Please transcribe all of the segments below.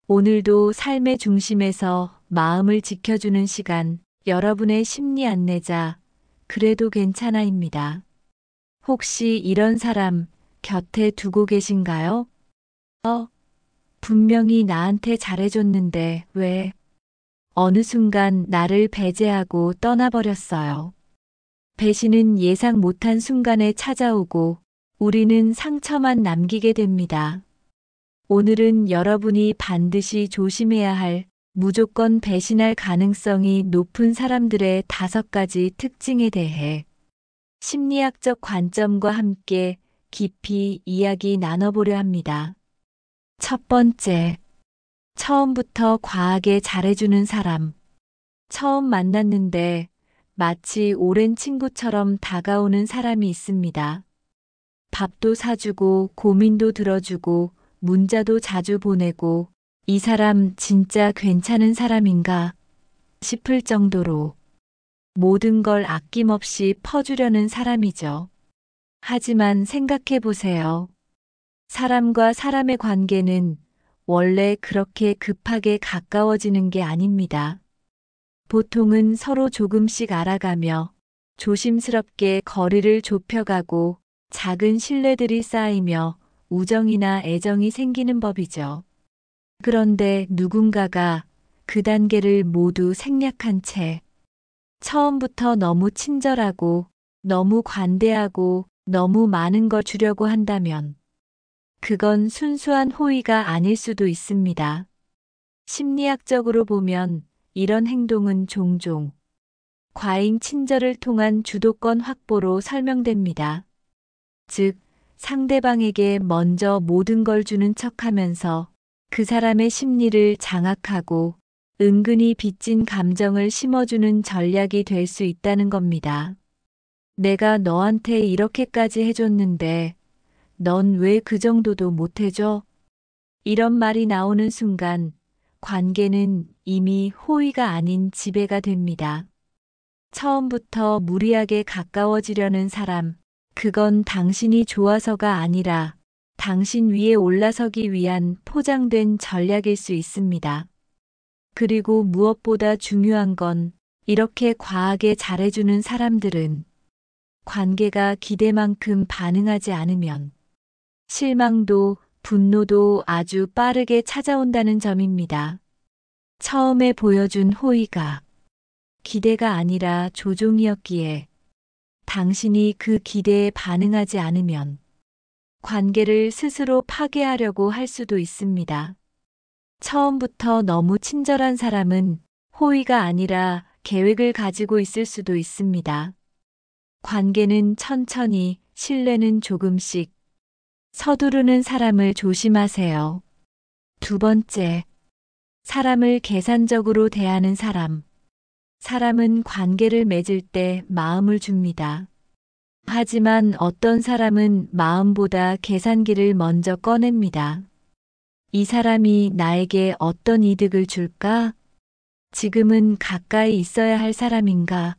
오늘도 삶의 중심에서 마음을 지켜주는 시간, 여러분의 심리 안내자, 그래도 괜찮아입니다. 혹시 이런 사람 곁에 두고 계신가요? 분명히 나한테 잘해줬는데 왜 어느 순간 나를 배제하고 떠나버렸어요. 배신은 예상 못한 순간에 찾아오고 우리는 상처만 남기게 됩니다. 오늘은 여러분이 반드시 조심해야 할 무조건 배신할 가능성이 높은 사람들의 5가지 특징에 대해 심리학적 관점과 함께 깊이 이야기 나눠보려 합니다. 첫 번째, 처음부터 과하게 잘해주는 사람. 처음 만났는데 마치 오랜 친구처럼 다가오는 사람이 있습니다. 밥도 사주고 고민도 들어주고 문자도 자주 보내고 이 사람 진짜 괜찮은 사람인가 싶을 정도로 모든 걸 아낌없이 퍼주려는 사람이죠. 하지만 생각해 보세요. 사람과 사람의 관계는 원래 그렇게 급하게 가까워지는 게 아닙니다. 보통은 서로 조금씩 알아가며 조심스럽게 거리를 좁혀가고 작은 신뢰들이 쌓이며 우정이나 애정이 생기는 법이죠. 그런데 누군가가 그 단계를 모두 생략한 채 처음부터 너무 친절하고 너무 관대하고 너무 많은 걸 주려고 한다면 그건 순수한 호의가 아닐 수도 있습니다. 심리학적으로 보면 이런 행동은 종종 과잉 친절을 통한 주도권 확보로 설명됩니다. 즉, 상대방에게 먼저 모든 걸 주는 척하면서 그 사람의 심리를 장악하고 은근히 빚진 감정을 심어주는 전략이 될 수 있다는 겁니다. 내가 너한테 이렇게까지 해줬는데 넌 왜 그 정도도 못해줘? 이런 말이 나오는 순간 관계는 이미 호의가 아닌 지배가 됩니다. 처음부터 무리하게 가까워지려는 사람, 그건 당신이 좋아서가 아니라 당신 위에 올라서기 위한 포장된 전략일 수 있습니다. 그리고 무엇보다 중요한 건 이렇게 과하게 잘해주는 사람들은 관계가 기대만큼 반응하지 않으면 실망도 분노도 아주 빠르게 찾아온다는 점입니다. 처음에 보여준 호의가 기대가 아니라 조종이었기에 당신이 그 기대에 반응하지 않으면 관계를 스스로 파괴하려고 할 수도 있습니다. 처음부터 너무 친절한 사람은 호의가 아니라 계획을 가지고 있을 수도 있습니다. 관계는 천천히, 신뢰는 조금씩. 서두르는 사람을 조심하세요. 두 번째, 사람을 계산적으로 대하는 사람. 사람은 관계를 맺을 때 마음을 줍니다. 하지만 어떤 사람은 마음보다 계산기를 먼저 꺼냅니다. 이 사람이 나에게 어떤 이득을 줄까? 지금은 가까이 있어야 할 사람인가?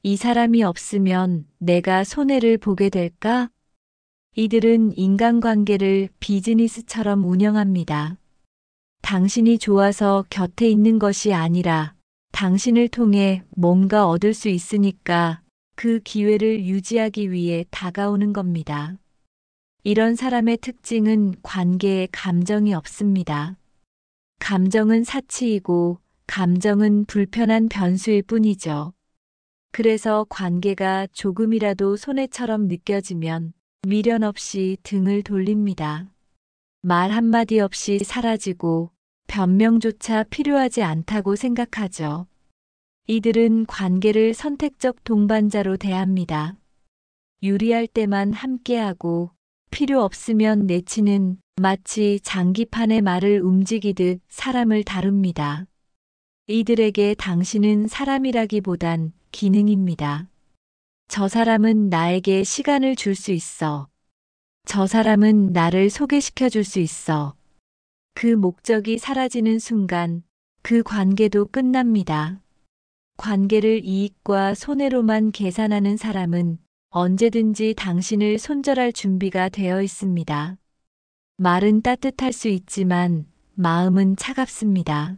이 사람이 없으면 내가 손해를 보게 될까? 이들은 인간관계를 비즈니스처럼 운영합니다. 당신이 좋아서 곁에 있는 것이 아니라 당신을 통해 뭔가 얻을 수 있으니까 그 기회를 유지하기 위해 다가오는 겁니다. 이런 사람의 특징은 관계에 감정이 없습니다. 감정은 사치이고 감정은 불편한 변수일 뿐이죠. 그래서 관계가 조금이라도 손해처럼 느껴지면 미련 없이 등을 돌립니다. 말 한마디 없이 사라지고 변명조차 필요하지 않다고 생각하죠. 이들은 관계를 선택적 동반자로 대합니다. 유리할 때만 함께하고 필요 없으면 내치는 마치 장기판의 말을 움직이듯 사람을 다룹니다. 이들에게 당신은 사람이라기보단 기능입니다. 저 사람은 나에게 시간을 줄 수 있어. 저 사람은 나를 소개시켜 줄 수 있어. 그 목적이 사라지는 순간 그 관계도 끝납니다. 관계를 이익과 손해로만 계산하는 사람은 언제든지 당신을 손절할 준비가 되어 있습니다. 말은 따뜻할 수 있지만 마음은 차갑습니다.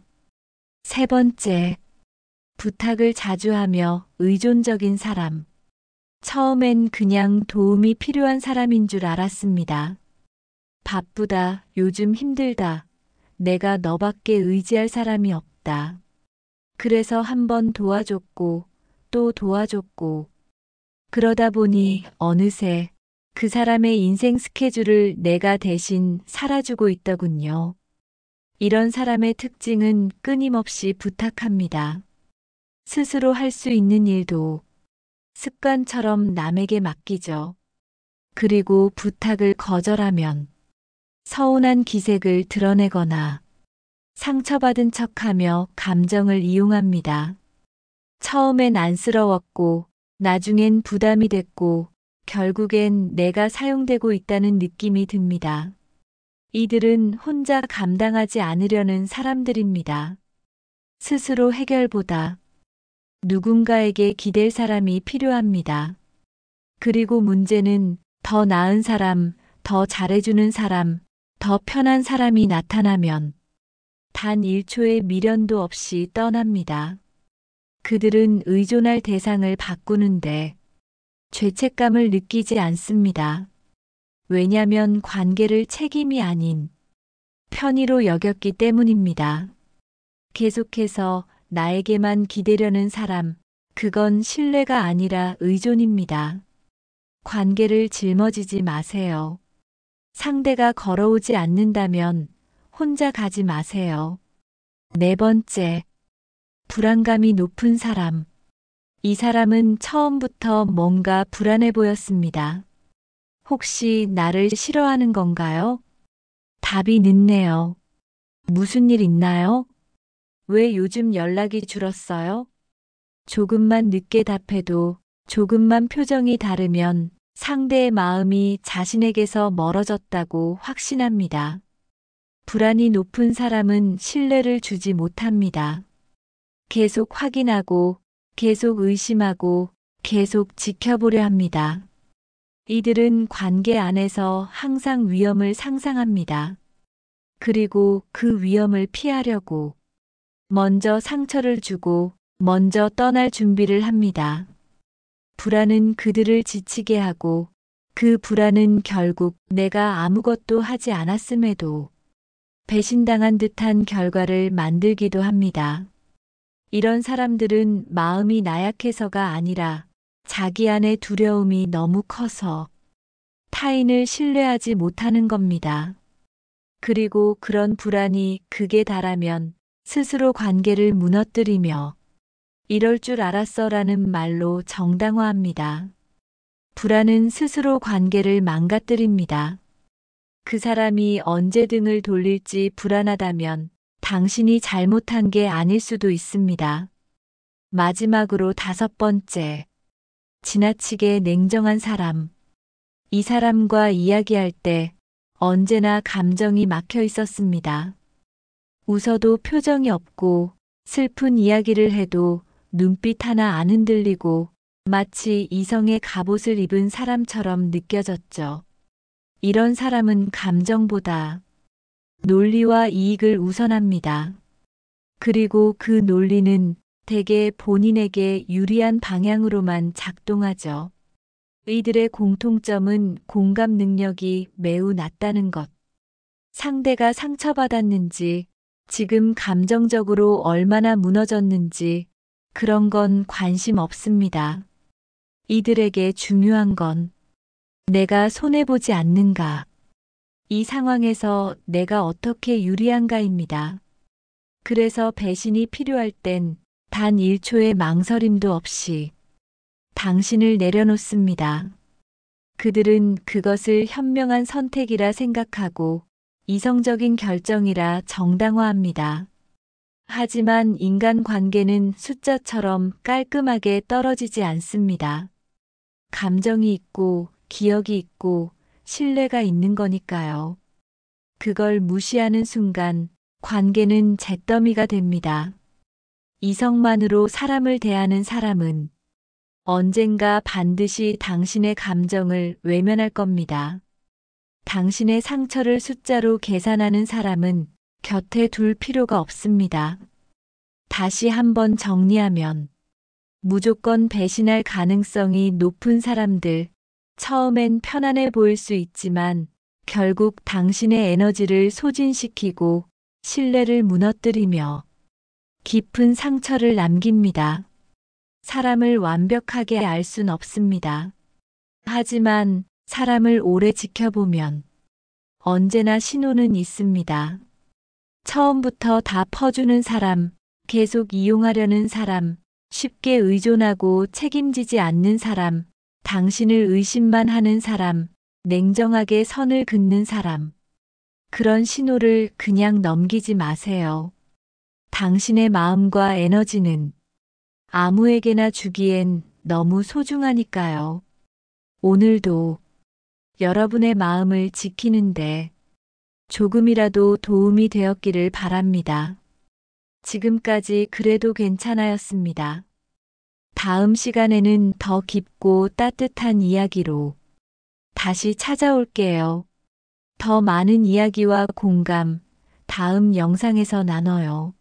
세 번째, 부탁을 자주 하며 의존적인 사람. 처음엔 그냥 도움이 필요한 사람인 줄 알았습니다. 바쁘다, 요즘 힘들다, 내가 너밖에 의지할 사람이 없다. 그래서 한번 도와줬고, 또 도와줬고, 그러다 보니 어느새 그 사람의 인생 스케줄을 내가 대신 살아주고 있더군요. 이런 사람의 특징은 끊임없이 부탁합니다. 스스로 할 수 있는 일도 습관처럼 남에게 맡기죠. 그리고 부탁을 거절하면 서운한 기색을 드러내거나 상처받은 척하며 감정을 이용합니다. 처음엔 안쓰러웠고, 나중엔 부담이 됐고, 결국엔 내가 사용되고 있다는 느낌이 듭니다. 이들은 혼자 감당하지 않으려는 사람들입니다. 스스로 해결보다 누군가에게 기댈 사람이 필요합니다. 그리고 문제는 더 나은 사람, 더 잘해주는 사람, 더 편한 사람이 나타나면 단 1초의 미련도 없이 떠납니다. 그들은 의존할 대상을 바꾸는데 죄책감을 느끼지 않습니다. 왜냐면 관계를 책임이 아닌 편의로 여겼기 때문입니다. 계속해서 나에게만 기대려는 사람, 그건 신뢰가 아니라 의존입니다. 관계를 짊어지지 마세요. 상대가 걸어오지 않는다면 혼자 가지 마세요. 네 번째, 불안감이 높은 사람. 이 사람은 처음부터 뭔가 불안해 보였습니다. 혹시 나를 싫어하는 건가요? 답이 늦네요. 무슨 일 있나요? 왜 요즘 연락이 줄었어요? 조금만 늦게 답해도 조금만 표정이 다르면 상대의 마음이 자신에게서 멀어졌다고 확신합니다. 불안이 높은 사람은 신뢰를 주지 못합니다. 계속 확인하고, 계속 의심하고, 계속 지켜보려 합니다. 이들은 관계 안에서 항상 위험을 상상합니다. 그리고 그 위험을 피하려고 먼저 상처를 주고 먼저 떠날 준비를 합니다. 불안은 그들을 지치게 하고 그 불안은 결국 내가 아무것도 하지 않았음에도 배신당한 듯한 결과를 만들기도 합니다. 이런 사람들은 마음이 나약해서가 아니라 자기 안의 두려움이 너무 커서 타인을 신뢰하지 못하는 겁니다. 그리고 그런 불안이 극에 달하면 스스로 관계를 무너뜨리며 이럴 줄 알았어라는 말로 정당화합니다. 불안은 스스로 관계를 망가뜨립니다. 그 사람이 언제 등을 돌릴지 불안하다면 당신이 잘못한 게 아닐 수도 있습니다. 마지막으로 다섯 번째, 지나치게 냉정한 사람. 이 사람과 이야기할 때 언제나 감정이 막혀 있었습니다. 웃어도 표정이 없고 슬픈 이야기를 해도 눈빛 하나 안 흔들리고 마치 이성의 갑옷을 입은 사람처럼 느껴졌죠. 이런 사람은 감정보다 논리와 이익을 우선합니다. 그리고 그 논리는 대개 본인에게 유리한 방향으로만 작동하죠. 이들의 공통점은 공감 능력이 매우 낮다는 것. 상대가 상처받았는지, 지금 감정적으로 얼마나 무너졌는지 그런 건 관심 없습니다. 이들에게 중요한 건 내가 손해보지 않는가, 이 상황에서 내가 어떻게 유리한가입니다. 그래서 배신이 필요할 땐 단 1초의 망설임도 없이 당신을 내려놓습니다. 그들은 그것을 현명한 선택이라 생각하고 이성적인 결정이라 정당화합니다. 하지만 인간 관계는 숫자처럼 깔끔하게 떨어지지 않습니다. 감정이 있고 기억이 있고 신뢰가 있는 거니까요. 그걸 무시하는 순간 관계는 잿더미가 됩니다. 이성만으로 사람을 대하는 사람은 언젠가 반드시 당신의 감정을 외면할 겁니다. 당신의 상처를 숫자로 계산하는 사람은 곁에 둘 필요가 없습니다. 다시 한번 정리하면 무조건 배신할 가능성이 높은 사람들, 처음엔 편안해 보일 수 있지만 결국 당신의 에너지를 소진시키고 신뢰를 무너뜨리며 깊은 상처를 남깁니다. 사람을 완벽하게 알 순 없습니다. 하지만 사람을 오래 지켜보면 언제나 신호는 있습니다. 처음부터 다 퍼주는 사람, 계속 이용하려는 사람, 쉽게 의존하고 책임지지 않는 사람, 당신을 의심만 하는 사람, 냉정하게 선을 긋는 사람. 그런 신호를 그냥 넘기지 마세요. 당신의 마음과 에너지는 아무에게나 주기엔 너무 소중하니까요. 오늘도 여러분의 마음을 지키는데 조금이라도 도움이 되었기를 바랍니다. 지금까지 그래도 괜찮아였습니다. 다음 시간에는 더 깊고 따뜻한 이야기로 다시 찾아올게요. 더 많은 이야기와 공감 다음 영상에서 나눠요.